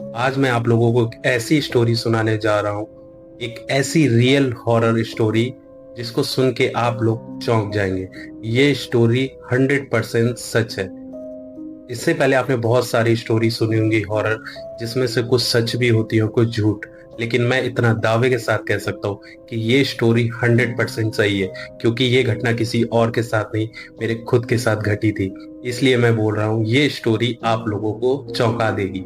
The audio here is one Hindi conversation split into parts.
आज मैं आप लोगों को एक ऐसी स्टोरी सुनाने जा रहा हूँ, एक ऐसी रियल हॉरर स्टोरी जिसको सुन के आप लोग चौंक जाएंगे। ये स्टोरी 100% सच है। इससे पहले आपने बहुत सारी स्टोरी सुनी होंगी हॉरर, जिसमें से कुछ सच भी होती है, कुछ झूठ। लेकिन मैं इतना दावे के साथ कह सकता हूँ कि ये स्टोरी 100% सही है, क्योंकि ये घटना किसी और के साथ नहीं, मेरे खुद के साथ घटी थी। इसलिए मैं बोल रहा हूँ ये स्टोरी आप लोगों को चौंका देगी।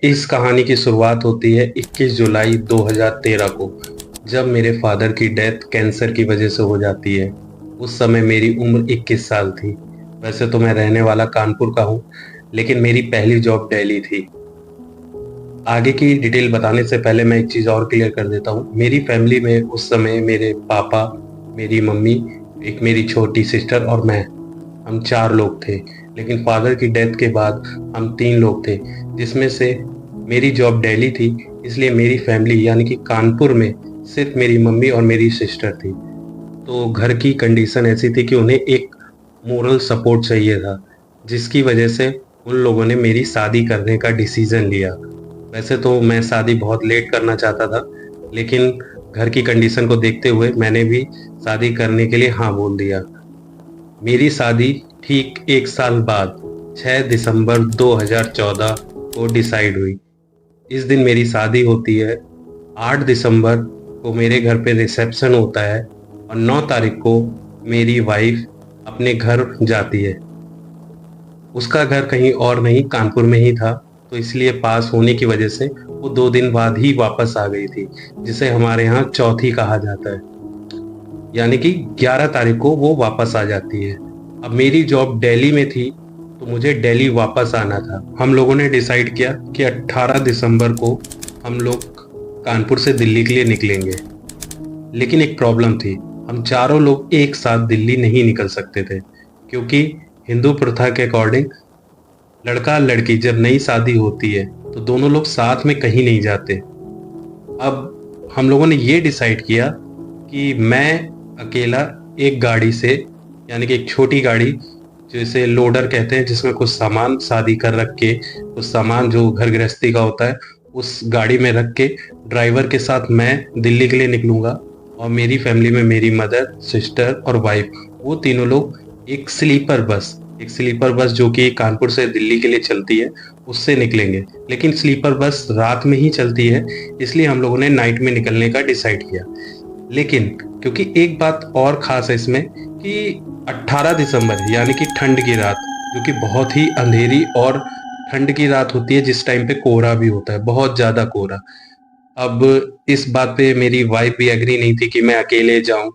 इस कहानी की शुरुआत होती है 21 जुलाई 2013 को, जब मेरे फादर की डेथ कैंसर की वजह से हो जाती है। उस समय मेरी उम्र 21 साल थी। वैसे तो मैं रहने वाला कानपुर का हूँ, लेकिन मेरी पहली जॉब दिल्ली थी। आगे की डिटेल बताने से पहले मैं एक चीज़ और क्लियर कर देता हूँ। मेरी फैमिली में उस समय मेरे पापा, मेरी मम्मी, एक मेरी छोटी सिस्टर और मैं, हम 4 लोग थे। लेकिन फादर की डेथ के बाद हम 3 लोग थे, जिसमें से मेरी जॉब दिल्ली थी, इसलिए मेरी फैमिली यानी कि कानपुर में सिर्फ मेरी मम्मी और मेरी सिस्टर थी। तो घर की कंडीशन ऐसी थी कि उन्हें एक मोरल सपोर्ट चाहिए था, जिसकी वजह से उन लोगों ने मेरी शादी करने का डिसीजन लिया। वैसे तो मैं शादी बहुत लेट करना चाहता था, लेकिन घर की कंडीशन को देखते हुए मैंने भी शादी करने के लिए हाँ बोल दिया। मेरी शादी ठीक 1 साल बाद 6 दिसंबर 2014 को डिसाइड हुई। इस दिन मेरी शादी होती है। 8 दिसंबर को मेरे घर पे रिसेप्शन होता है और 9 तारीख को मेरी वाइफ अपने घर जाती है। उसका घर कहीं और नहीं, कानपुर में ही था, तो इसलिए पास होने की वजह से वो 2 दिन बाद ही वापस आ गई थी, जिसे हमारे यहाँ चौथी कहा जाता है। यानी कि 11 तारीख को वो वापस आ जाती है। अब मेरी जॉब दिल्ली में थी, तो मुझे दिल्ली वापस आना था। हम लोगों ने डिसाइड किया कि 18 दिसंबर को हम लोग कानपुर से दिल्ली के लिए निकलेंगे। लेकिन एक प्रॉब्लम थी, हम चारों लोग एक साथ दिल्ली नहीं निकल सकते थे, क्योंकि हिंदू प्रथा के अकॉर्डिंग लड़का लड़की जब नई शादी होती है तो दोनों लोग साथ में कहीं नहीं जाते। अब हम लोगों ने ये डिसाइड किया कि मैं अकेला एक गाड़ी से, यानी कि एक छोटी गाड़ी जैसे लोडर कहते हैं, जिसमें कुछ सामान शादी कर रख के, कुछ सामान जो घर गृहस्थी का होता है, उस गाड़ी में रख के ड्राइवर के साथ मैं दिल्ली के लिए निकलूंगा। और मेरी फैमिली में मेरी मदर, सिस्टर और वाइफ, वो तीनों लोग एक स्लीपर बस जो कि कानपुर से दिल्ली के लिए चलती है, उससे निकलेंगे। लेकिन स्लीपर बस रात में ही चलती है, इसलिए हम लोगों ने नाइट में निकलने का डिसाइड किया। लेकिन क्योंकि एक बात और खास है इसमें कि 18 दिसंबर यानी कि ठंड की रात, जो कि बहुत ही अंधेरी और ठंड की रात होती है, जिस टाइम पे कोहरा भी होता है, बहुत ज्यादा कोहरा। अब इस बात पे मेरी वाइफ भी एग्री नहीं थी कि मैं अकेले जाऊं।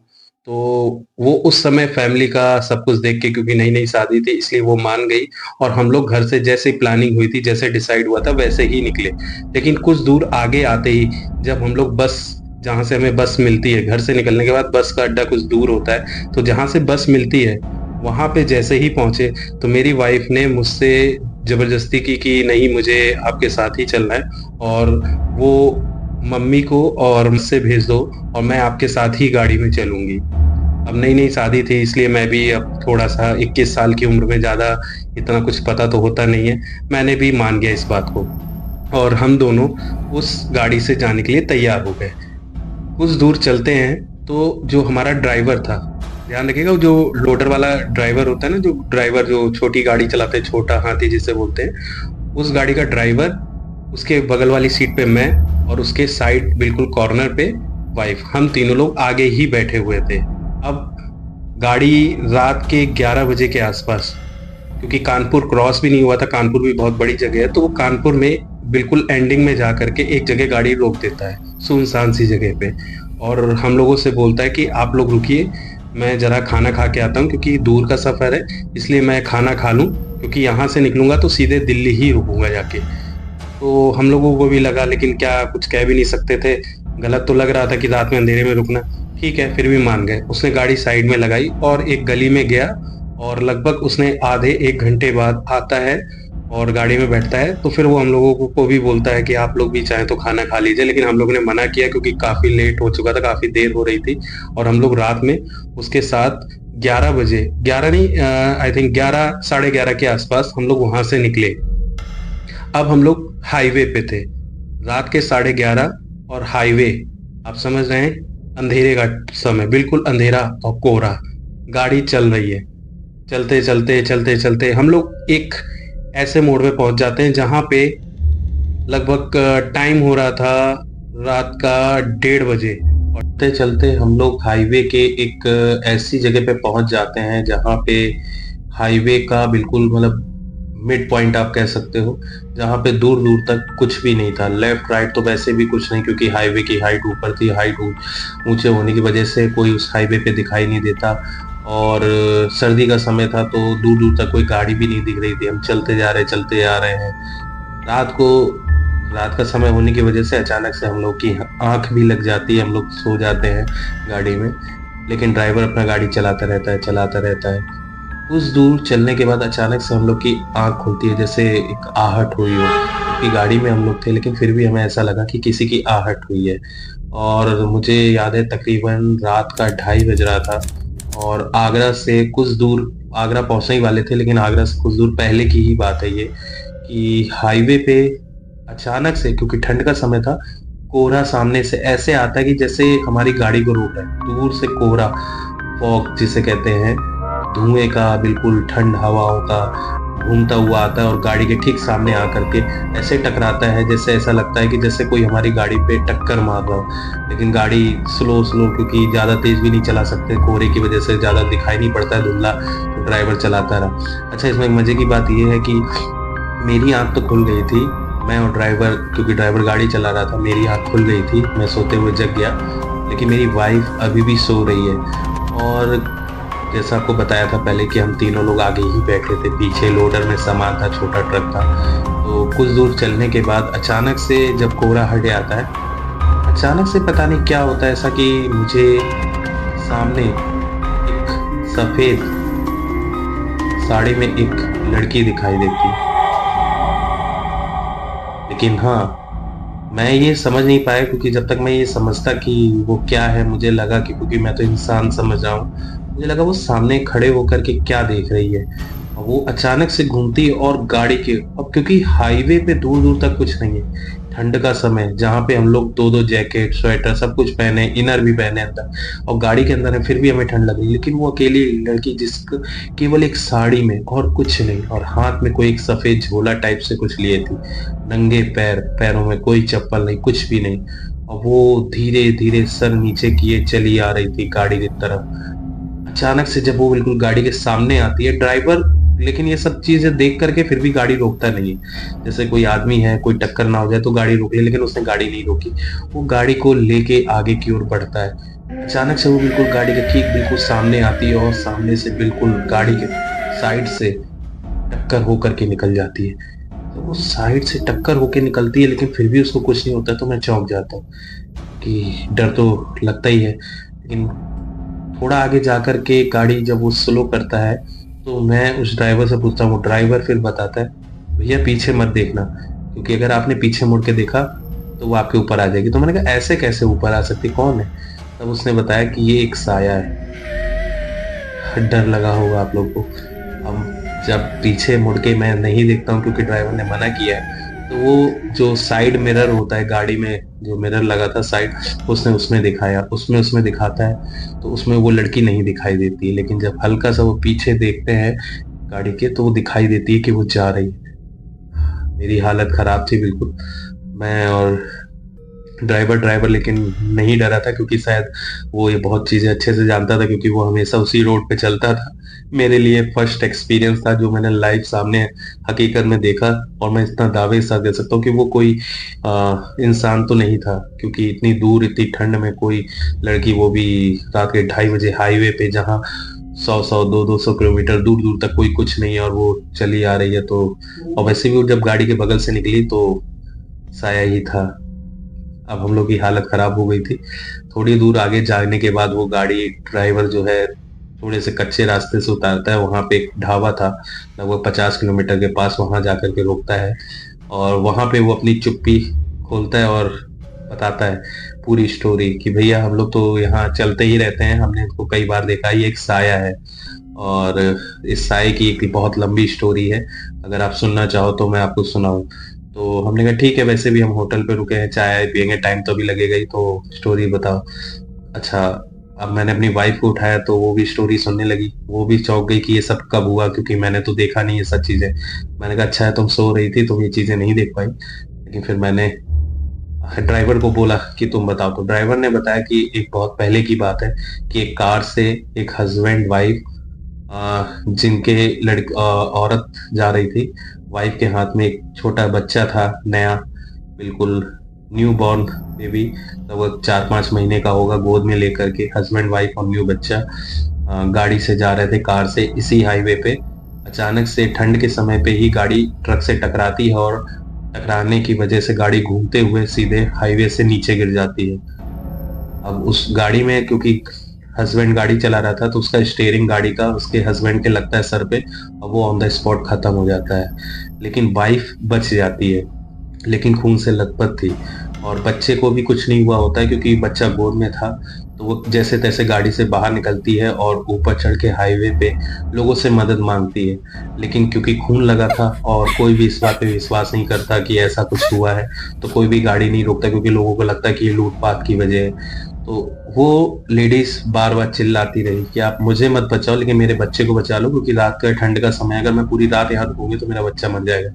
तो वो उस समय फैमिली का सब कुछ देख के, क्योंकि नई नई शादी थी, इसलिए वो मान गई। और हम लोग घर से जैसे प्लानिंग हुई थी, जैसे डिसाइड हुआ था, वैसे ही निकले। लेकिन कुछ दूर आगे आते ही, जब हम लोग बस, जहाँ से हमें बस मिलती है, घर से निकलने के बाद बस का अड्डा कुछ दूर होता है, तो जहाँ से बस मिलती है वहां पे जैसे ही पहुंचे, तो मेरी वाइफ ने मुझसे जबरदस्ती की कि नहीं, मुझे आपके साथ ही चलना है, और वो मम्मी को और मुझसे भेज दो और मैं आपके साथ ही गाड़ी में चलूंगी। अब नई नई शादी थी, इसलिए मैं भी अब थोड़ा सा 21 साल की उम्र में ज़्यादा इतना कुछ पता तो होता नहीं है, मैंने भी मान गया इस बात को। और हम दोनों उस गाड़ी से जाने के लिए तैयार हो गए। कुछ दूर चलते हैं तो जो हमारा ड्राइवर था, ध्यान रखिएगा, जो लोडर वाला ड्राइवर होता है ना, जो ड्राइवर जो छोटी गाड़ी चलाते हैं, छोटा हाथी जिसे बोलते हैं, उस गाड़ी का ड्राइवर, उसके बगल वाली सीट पे मैं, और उसके साइड बिल्कुल कॉर्नर पे वाइफ, हम तीनों लोग आगे ही बैठे हुए थे। अब गाड़ी रात के 11 बजे के आसपास, क्योंकि कानपुर क्रॉस भी नहीं हुआ था, कानपुर भी बहुत बड़ी जगह है, तो वो कानपुर में बिल्कुल एंडिंग में जा करके एक जगह गाड़ी रोक देता है, सुनसान सी जगह पे। और हम लोगों से बोलता है कि आप लोग रुकिए, मैं जरा खाना खा के आता हूँ, क्योंकि दूर का सफ़र है, इसलिए मैं खाना खा लूँ, क्योंकि यहाँ से निकलूंगा तो सीधे दिल्ली ही रुकूंगा जाके। तो हम लोगों को भी लगा, लेकिन क्या कुछ कह भी नहीं सकते थे, गलत तो लग रहा था कि रात में अंधेरे में रुकना। ठीक है, फिर भी मान गए। उसने गाड़ी साइड में लगाई और एक गली में गया, और लगभग उसने आधे 1 घंटे बाद आता है और गाड़ी में बैठता है। तो फिर वो हम लोगों को भी बोलता है कि आप लोग भी चाहें तो खाना खा लीजिए, लेकिन हम लोगों ने मना किया, क्योंकि काफ़ी लेट हो चुका था, काफ़ी देर हो रही थी, और हम लोग रात में उसके साथ 11 बजे, 11 नहीं, आई थिंक 11 11:30 के आसपास हम लोग वहां से निकले। अब हम लोग हाईवे पे थे, रात के 11:30 और हाईवे, आप समझ रहे हैं, अंधेरे का समय, बिल्कुल अंधेरा और कोहरा, गाड़ी चल रही है। चलते चलते चलते चलते हम लोग एक ऐसे मोड़ पे पहुंच जाते हैं जहां पे लगभग टाइम हो रहा था रात का 1:30 बजे। और चलते चलते हम लोग हाईवे के एक ऐसी जगह पे पहुंच जाते हैं जहां पे हाईवे का बिल्कुल मतलब मिड पॉइंट आप कह सकते हो, जहां पे दूर दूर तक कुछ भी नहीं था। लेफ्ट राइट तो वैसे भी कुछ नहीं, क्योंकि हाईवे की हाइट ऊपर थी, हाइट ऊंचे होने की वजह से कोई उस हाईवे पे दिखाई नहीं देता। और सर्दी का समय था तो दूर दूर तक कोई गाड़ी भी नहीं दिख रही थी। हम चलते जा रहे हैं। रात को रात का समय होने की वजह से अचानक से हम लोग की आंख भी लग जाती है, हम लोग सो जाते हैं गाड़ी में। लेकिन ड्राइवर अपना गाड़ी चलाता रहता है। कुछ दूर चलने के बाद अचानक से हम लोग की आंख खुलती है, जैसे एक आहट हुई हो। क्योंकि गाड़ी में हम लोग थे लेकिन फिर भी हमें ऐसा लगा कि किसी की आहट हुई है। और मुझे याद है तकरीबन रात का 2:30 बज रहा था, और आगरा से कुछ दूर, आगरा पहुंचने ही वाले थे, लेकिन आगरा से कुछ दूर पहले की ही बात है ये, कि हाईवे पे अचानक से, क्योंकि ठंड का समय था, कोहरा सामने से ऐसे आता है कि जैसे हमारी गाड़ी को रोक रहा है। दूर से कोहरा, फॉग जिसे कहते हैं, धुएं का, बिल्कुल ठंड हवाओं का घूमता हुआ आता है और गाड़ी के ठीक सामने आकर के ऐसे टकराता है, जैसे ऐसा लगता है कि जैसे कोई हमारी गाड़ी पे टक्कर मार रहा हो। लेकिन गाड़ी स्लो स्लो, क्योंकि ज्यादा तेज भी नहीं चला सकते, कोहरे की वजह से ज्यादा दिखाई नहीं पड़ता है धुंधला, तो ड्राइवर चलाता रहा। अच्छा, इसमें मजे की बात यह है कि मेरी आंख तो खुल गई थी, मैं और ड्राइवर, क्योंकि ड्राइवर गाड़ी चला रहा था, मेरी आंख खुल गई थी, मैं सोते हुए जग गया। लेकिन मेरी वाइफ अभी भी सो रही है। और जैसा आपको बताया था पहले कि हम तीनों लोग आगे ही बैठे थे, पीछे लोडर में सामान था, छोटा ट्रक था। तो कुछ दूर चलने के बाद अचानक से जब कोहरा हट जाता है, अचानक से पता नहीं क्या होता है ऐसा कि मुझे सामने एक सफेद साड़ी में एक लड़की दिखाई देती। लेकिन हाँ, मैं ये समझ नहीं पाया, क्योंकि जब तक मैं ये समझता कि वो क्या है, मुझे लगा कि, क्योंकि मैं तो इंसान समझ रहा हूँ, मुझे लगा वो सामने खड़े होकर के क्या देख रही है। और वो अचानक से घूमती है और गाड़ी के, अब क्योंकि हाईवे पे दूर दूर तक कुछ नहीं है, ठंड का समय जहाँ पे हम लोग दो दो जैकेट स्वेटर सब कुछ पहने, इनर भी पहने अंदर, और गाड़ी के अंदर है, फिर भी हमें ठंड लग रही है। लेकिन वो अकेली लड़की, जिसको केवल एक साड़ी में और कुछ नहीं, और हाथ में कोई एक सफेद झोला टाइप से कुछ लिए थी, नंगे पैर, पैरों में कोई चप्पल नहीं, कुछ भी नहीं। और वो धीरे धीरे सर नीचे किए चली आ रही थी गाड़ी की तरफ। अचानक से जब वो बिल्कुल गाड़ी के सामने आती है, ड्राइवर, लेकिन ये सब चीजें देख करके फिर भी गाड़ी रोकता नहीं है। जैसे कोई आदमी है, कोई टक्कर ना हो जाए तो गाड़ी रोक ले, लेकिन उसने गाड़ी नहीं रोकी, वो गाड़ी को लेके आगे की ओर बढ़ता है। अचानक से वो बिल्कुल गाड़ी के ठीक बिल्कुल सामने आती है, और सामने से बिल्कुल गाड़ी के साइड से टक्कर होकर के निकल जाती है। तो वो साइड से टक्कर होके निकलती है, लेकिन फिर भी उसको कुछ नहीं होता। तो मैं चौंक जाता हूँ कि डर तो लगता ही है। लेकिन थोड़ा आगे जाकर के गाड़ी जब वो स्लो करता है, तो मैं उस ड्राइवर से पूछता हूँ, ड्राइवर फिर बताता है, भैया पीछे मत देखना, क्योंकि अगर आपने पीछे मुड़ के देखा तो वो आपके ऊपर आ जाएगी। तो मैंने कहा ऐसे कैसे ऊपर आ सकती, कौन है? तब उसने बताया कि ये एक साया है। डर लगा होगा आप लोग को। अब जब पीछे मुड़ के मैं नहीं देखता हूँ, क्योंकि ड्राइवर ने मना किया है, तो वो जो साइड मिरर होता है गाड़ी में, जो मिरर लगा था साइड, उसने उसमें दिखाया, उसमें दिखाता है, तो उसमें वो लड़की नहीं दिखाई देती है। लेकिन जब हल्का सा वो पीछे देखते हैं गाड़ी के, तो वो दिखाई देती है कि वो जा रही है। मेरी हालत खराब थी बिल्कुल। मैं और ड्राइवर लेकिन नहीं डरा था, क्योंकि शायद वो ये बहुत चीजें अच्छे से जानता था, क्योंकि वो हमेशा उसी रोड पे चलता था। मेरे लिए फर्स्ट एक्सपीरियंस था जो मैंने लाइव सामने हकीकत में देखा। और मैं इतना दावे के साथ दे सकता हूँ कि वो कोई इंसान तो नहीं था, क्योंकि इतनी दूर इतनी ठंड में कोई लड़की, वो भी रात के 2:30 बजे हाईवे पे, जहाँ 100 200 किलोमीटर दूर दूर तक कोई कुछ नहीं है, और वो चली आ रही है। तो और वैसे भी वो जब गाड़ी के बगल से निकली तो साया ही था। अब हम लोग की हालत खराब हो गई थी। थोड़ी दूर आगे जाने के बाद वो गाड़ी, ड्राइवर जो है, थोड़े से कच्चे रास्ते से उतारता है। वहां पे एक ढाबा था लगभग 50 किलोमीटर के पास, वहां जाकर के रोकता है, और वहां पे वो अपनी चुप्पी खोलता है और बताता है, पूरी स्टोरी कि भैया हम लोग तो यहाँ चलते ही रहते हैं, हमने इसको कई बार देखा, ये एक साया है। और इस साए की एक बहुत लंबी स्टोरी है, अगर आप सुनना चाहो तो मैं आपको सुनाऊं। तो हमने कहा ठीक है, वैसे भी हम होटल पे रुके हैं, चाय पियेंगे, टाइम तो अभी लगेगा ही, तो स्टोरी बताओ। अच्छा, अब मैंने अपनी वाइफ को उठाया तो वो भी स्टोरी सुनने लगी, वो भी चौंक गई कि ये सब कब हुआ, क्योंकि मैंने तो देखा नहीं ये सब चीजें। मैंने कहा अच्छा है, तुम सो रही थी, तुम ये चीजें नहीं देख पाई। लेकिन फिर मैंने ड्राइवर को बोला कि तुम बताओ, तो ड्राइवर ने बताया कि एक बहुत पहले की बात है कि एक कार से एक हस्बैंड वाइफ, जिनके औरत जा रही थी, वाइफ के हाथ में एक छोटा बच्चा था, नया, बिल्कुल न्यू बॉर्न बेबी, तो 4-5 महीने का होगा, गोद में लेकर के हस्बैंड वाइफ और न्यू बच्चा गाड़ी से जा रहे थे, कार से, इसी हाईवे पे। अचानक से ठंड के समय पे ही गाड़ी ट्रक से टकराती है, और टकराने की वजह से गाड़ी घूमते हुए सीधे हाईवे से नीचे गिर जाती है। अब उस गाड़ी में, क्योंकि हस्बैंड गाड़ी चला रहा था, तो उसका स्टीयरिंग गाड़ी का उसके हस्बैंड के लगता है सर पे, और वो ऑन द स्पॉट खत्म हो जाता है। लेकिन वाइफ बच जाती है, लेकिन खून से लथपथ थी। और बच्चे को भी कुछ नहीं हुआ होता है, क्योंकि बच्चा गोद में था। तो वो जैसे तैसे गाड़ी से बाहर निकलती है और ऊपर चढ़ के हाईवे पे लोगों से मदद मांगती है। लेकिन क्योंकि खून लगा था और कोई भी इस बात पे विश्वास नहीं करता कि ऐसा कुछ हुआ है, तो कोई भी गाड़ी नहीं रोकता, क्योंकि लोगों को लगता है कि ये लूटपाट की वजह है। तो वो लेडीज बार बार चिल्लाती रही कि आप मुझे मत बचाओ, लेकिन मेरे बच्चे को बचा लो, क्योंकि रात का ठंड का समय है, अगर मैं पूरी रात यहाँ रुकूंगी तो मेरा बच्चा मर जाएगा।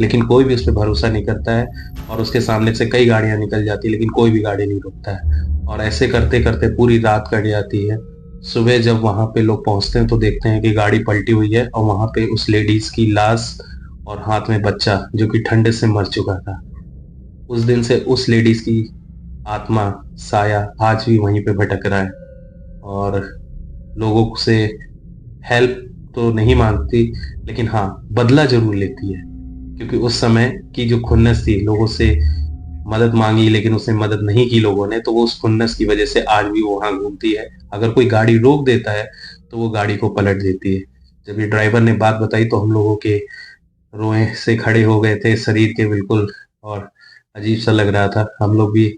लेकिन कोई भी उस पर भरोसा नहीं करता है, और उसके सामने से कई गाड़ियां निकल जाती है, लेकिन कोई भी गाड़ी नहीं रुकता है। और ऐसे करते करते पूरी रात कट जाती है। सुबह जब वहां पे लोग पहुंचते हैं तो देखते हैं कि गाड़ी पलटी हुई है, और वहां पे उस लेडीज की लाश और हाथ में बच्चा, जो कि ठंड से मर चुका था। उस दिन से उस लेडीज की आत्मा, साया, आज भी वहीं पे भटक रहा है, और लोगों से हेल्प तो नहीं मांगती, लेकिन हाँ, बदला जरूर लेती है। क्योंकि उस समय की जो खुन्नस थी, लोगों से मदद मांगी लेकिन उसने मदद नहीं की लोगों ने, तो वो उस खुन्नस की वजह से आज भी वो वहां घूमती है। अगर कोई गाड़ी रोक देता है तो वो गाड़ी को पलट देती है। जब ये ड्राइवर ने बात बताई तो हम लोगों के रोए से खड़े हो गए थे शरीर के, बिल्कुल। और अजीब सा लग रहा था। हम लोग भी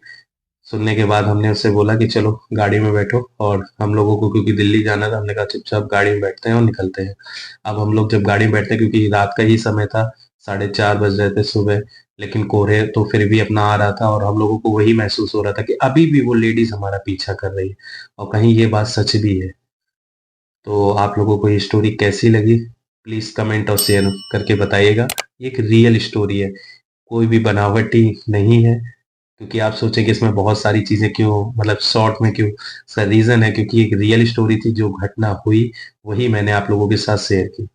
सुनने के बाद हमने उससे बोला कि चलो गाड़ी में बैठो, और हम लोगों को क्योंकि दिल्ली जाना था, हमने कहा चुपचाप गाड़ी में बैठते हैं और निकलते हैं। अब हम लोग जब गाड़ी में बैठते हैं, क्योंकि रात का ही समय था, 4:30 बज रहे थे सुबह, लेकिन कोहरे तो फिर भी अपना आ रहा था, और हम लोगों को वही महसूस हो रहा था कि अभी भी वो लेडीज हमारा पीछा कर रही है, और कहीं ये बात सच भी है। तो आप लोगों को ये स्टोरी कैसी लगी, प्लीज कमेंट और शेयर करके बताइएगा। ये एक रियल स्टोरी है, कोई भी बनावटी नहीं है। क्योंकि आप सोचें कि इसमें बहुत सारी चीजें क्यों, मतलब शॉर्ट में क्यों, इसका रीजन है क्योंकि एक रियल स्टोरी थी, जो घटना हुई वही मैंने आप लोगों के साथ शेयर की।